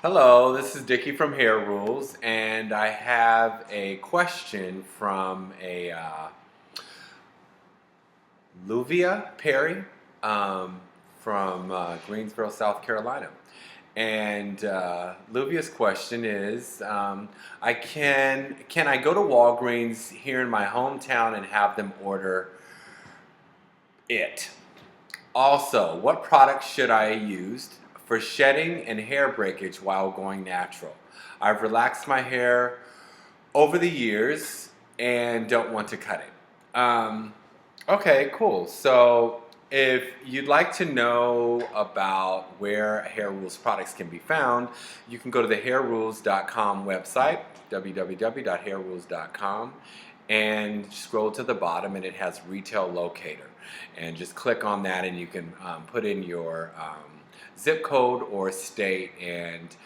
Hello, this is Dickie from Hair Rules, and I have a question from a Luvia Perry from Greensboro, South Carolina. And Luvia's question is, can I go to Walgreens here in my hometown and have them order it? Also, what products should I use for shedding and hair breakage while going natural? I've relaxed my hair over the years and don't want to cut it. Okay, cool. So if you'd like to know about where Hair Rules products can be found, you can go to the hairrules.com website, www.hairrules.com, and scroll to the bottom and it has retail locator. And just click on that and you can put in your zip code or state and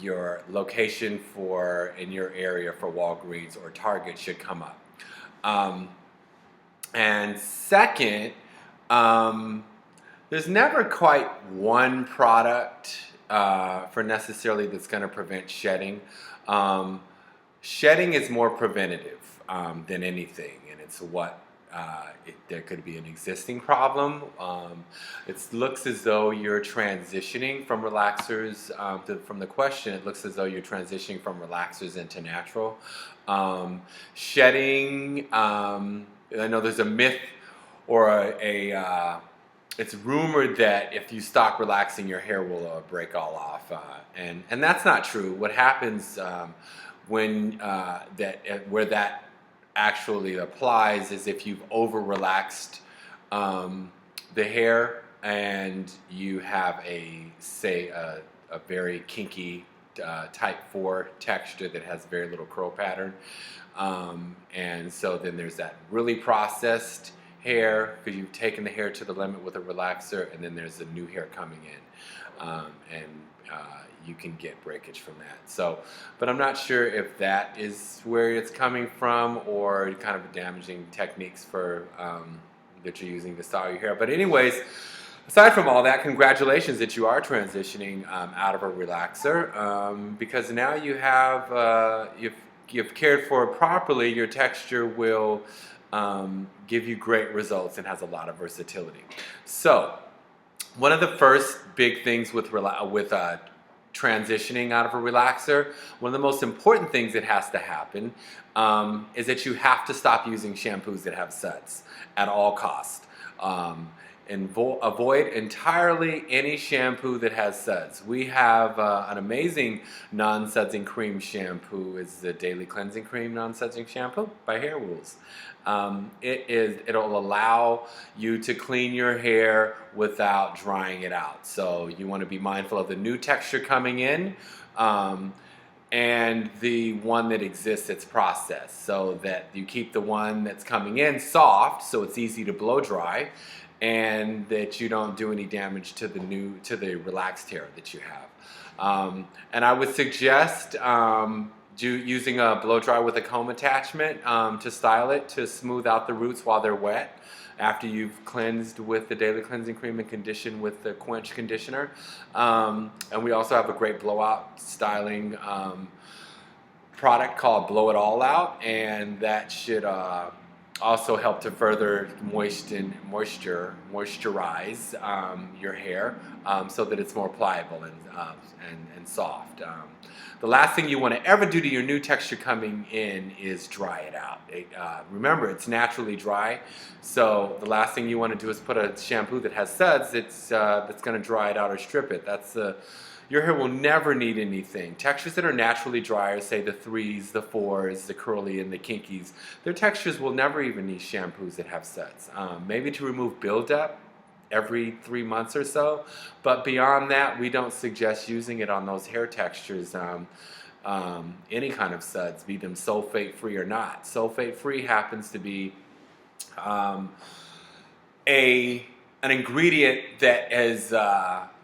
your location in your area for Walgreens or Target should come up. And second, there's never quite one product for necessarily that's going to prevent shedding. Shedding is more preventative than anything, and it's what there could be an existing problem. It looks as though you're transitioning from relaxers. From the question, it looks as though you're transitioning from relaxers into natural. Shedding, I know there's a myth or it's rumored that if you stop relaxing, your hair will break all off, and that's not true. What happens where that actually applies is if you've over relaxed the hair and you have a very kinky type 4 texture that has very little curl pattern, and so then there's that really processed hair because you've taken the hair to the limit with a relaxer, and then there's the new hair coming in, and you can get breakage from that. So, but I'm not sure if that is where it's coming from or kind of damaging techniques for that you're using to style your hair. But anyways, aside from all that, congratulations that you are transitioning out of a relaxer, because now you have you've cared for it properly. Your texture will give you great results and has a lot of versatility. So one of the first big things with transitioning out of a relaxer, one of the most important things that has to happen is that you have to stop using shampoos that have suds at all costs. And avoid entirely any shampoo that has suds. We have an amazing non-sudsing cream shampoo. It's the Daily Cleansing Cream Non-Sudsing Shampoo by Hair Rules. It'll allow you to clean your hair without drying it out. So you want to be mindful of the new texture coming in and the one that exists that's processed, so that you keep the one that's coming in soft so it's easy to blow dry, and that you don't do any damage to the relaxed hair that you have. And I would suggest using a blow dry with a comb attachment to style it, to smooth out the roots while they're wet, after you've cleansed with the Daily Cleansing Cream and conditioned with the Quench Conditioner. And we also have a great blowout styling product called Blow It All Out, and that should also help to further moisturize your hair so that it's more pliable and soft. The last thing you want to ever do to your new texture coming in is dry it out. Remember, it's naturally dry, so the last thing you want to do is put a shampoo that has suds that's going to dry it out or strip it. Your hair will never need anything. Textures that are naturally drier, say the 3s, the 4s, the curly, and the kinkies, their textures will never even need shampoos that have suds. Maybe to remove buildup every 3 months or so, but beyond that, we don't suggest using it on those hair textures, any kind of suds, be them sulfate-free or not. Sulfate-free happens to be an ingredient that is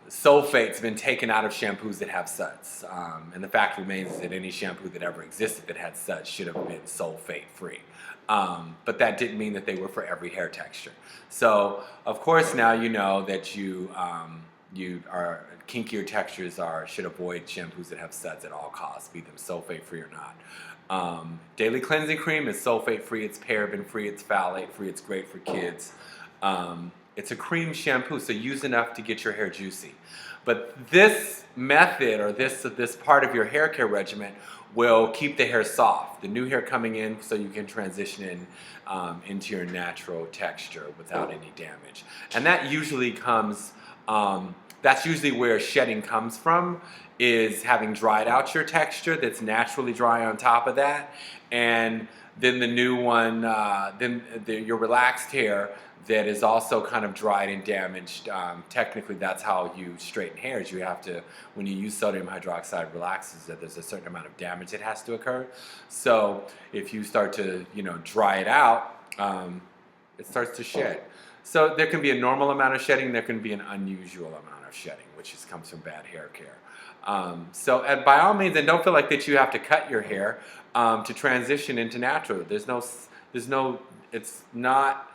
sulfate's been taken out of shampoos that have suds. And the fact remains that any shampoo that ever existed that had suds should have been sulfate-free. But that didn't mean that they were for every hair texture. So, of course, now you know that you you are kinkier textures should avoid shampoos that have suds at all costs, be them sulfate free or not. Daily cleansing cream is sulfate free, it's paraben free, it's phthalate free, it's great for kids. It's a cream shampoo, so use enough to get your hair juicy. But this method, or this part of your hair care regimen, will keep the hair soft, the new hair coming in, so you can transition into your natural texture without any damage. And that usually comes, that's usually where shedding comes from, is having dried out your texture that's naturally dry on top of that, and then the new one, your relaxed hair that is also kind of dried and damaged. Technically, that's how you straighten hairs. You have to, when you use sodium hydroxide relaxers, that there's a certain amount of damage that has to occur. So if you start to, dry it out, it starts to shed. So there can be a normal amount of shedding, there can be an unusual amount of shedding, which comes from bad hair care. So by all means, and don't feel like that you have to cut your hair to transition into natural. There's no, it's not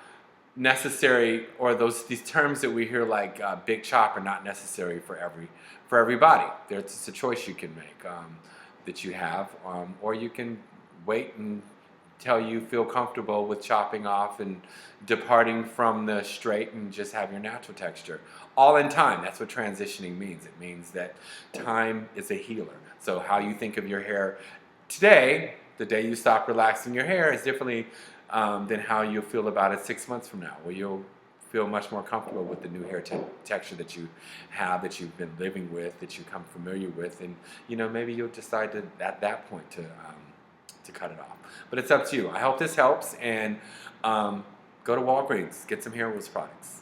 necessary, or these terms that we hear like big chop are not necessary for everybody. It's a choice you can make that you have, or you can wait until you feel comfortable with chopping off and departing from the straight and just have your natural texture. All in time. That's what transitioning means. It means that time is a healer. So how you think of your hair today, the day you stop relaxing your hair, is differently than how you'll feel about it 6 months from now, where you'll feel much more comfortable with the new hair texture that you have, that you've been living with, that you become familiar with, and maybe you'll decide to, at that point, to cut it off. But it's up to you. I hope this helps, and go to Walgreens, get some hair loss products.